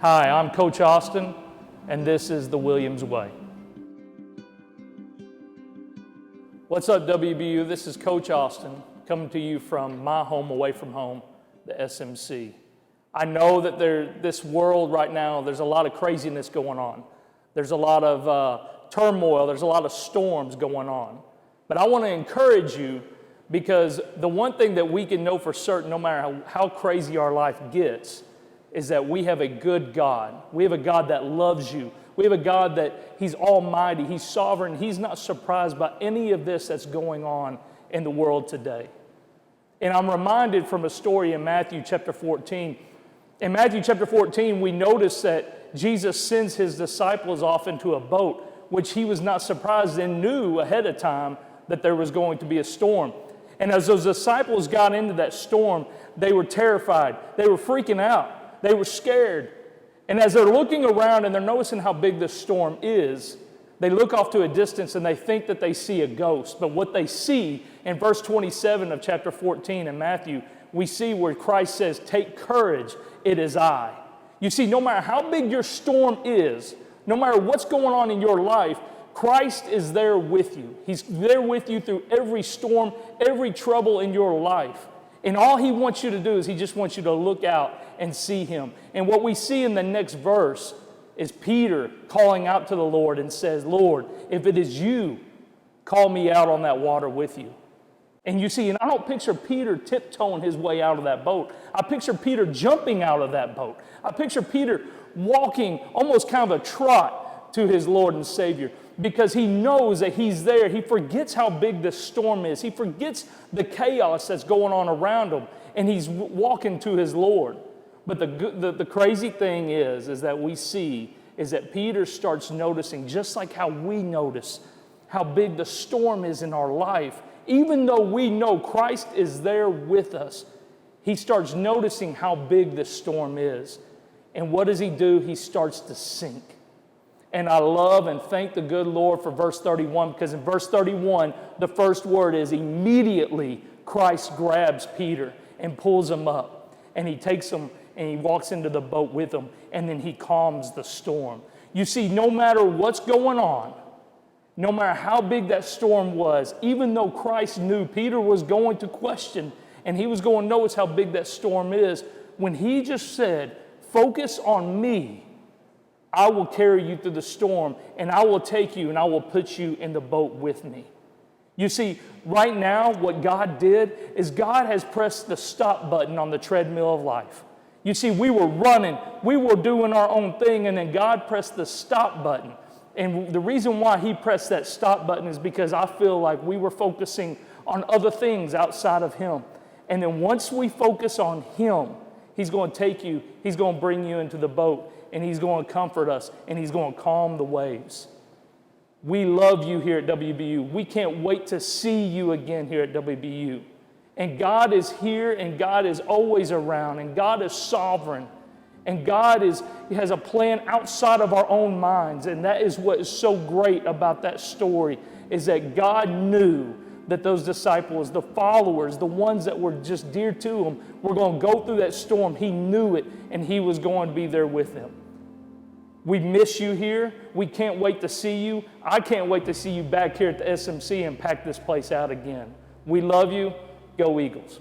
Hi, I'm Coach Austin, and this is the Williams Way. What's up, WBU? This is Coach Austin coming to you from my home away from home, the SMC. I know that this world right now, there's a lot of craziness going on. There's a lot of turmoil. There's a lot of storms going on. But I want to encourage you, because the one thing that we can know for certain, no matter how crazy our life gets, is that we have a good God. We have a God that loves you. We have a God that He's almighty, He's sovereign. He's not surprised by any of this that's going on in the world today. And I'm reminded from a story in Matthew chapter 14. In Matthew chapter 14, we notice that Jesus sends His disciples off into a boat, which He was not surprised and knew ahead of time that there was going to be a storm. And as those disciples got into that storm, they were terrified. They were freaking out. They were scared. And as they're looking around and they're noticing how big this storm is, they look off to a distance and they think that they see a ghost. But what they see in verse 27 of chapter 14 in Matthew, we see where Christ says, "Take courage, it is I." You see, no matter how big your storm is, no matter what's going on in your life, Christ is there with you. He's there with you through every storm, every trouble in your life. And all He wants you to do is He just wants you to look out and see Him. And what we see in the next verse is Peter calling out to the Lord and says, "Lord, if it is You, call me out on that water with You." And you see, and I don't picture Peter tiptoeing his way out of that boat. I picture Peter jumping out of that boat. I picture Peter walking almost kind of a trot to his Lord and Savior, because he knows that He's there. He forgets how big this storm is. He forgets the chaos that's going on around him, and he's walking to his Lord. But the crazy thing is that we see is that Peter starts noticing, just like how we notice how big the storm is in our life. Even though we know Christ is there with us, he starts noticing how big this storm is. And what does he do? He starts to sink. And I love and thank the good Lord for verse 31, because in verse 31, the first word is immediately Christ grabs Peter and pulls him up. And He takes him and He walks into the boat with him, and then He calms the storm. You see, no matter what's going on, no matter how big that storm was, even though Christ knew Peter was going to question and he was going to notice how big that storm is, when He just said, "Focus on Me, I will carry you through the storm, and I will take you and I will put you in the boat with Me." You see, right now, what God did is God has pressed the stop button on the treadmill of life. You see, we were running, we were doing our own thing, and then God pressed the stop button. And the reason why He pressed that stop button is because I feel like we were focusing on other things outside of Him. And then once we focus on Him, He's going to take you, He's going to bring you into the boat, and He's going to comfort us, and He's going to calm the waves. We love you here at WBU. We can't wait to see you again here at WBU. And God is here, and God is always around, and God is sovereign, and God has a plan outside of our own minds. And that is what is so great about that story, is that God knew that those disciples, the followers, the ones that were just dear to Him, were going to go through that storm. He knew it, and He was going to be there with them. We miss you here. We can't wait to see you. I can't wait to see you back here at the SMC and pack this place out again. We love you. Go Eagles.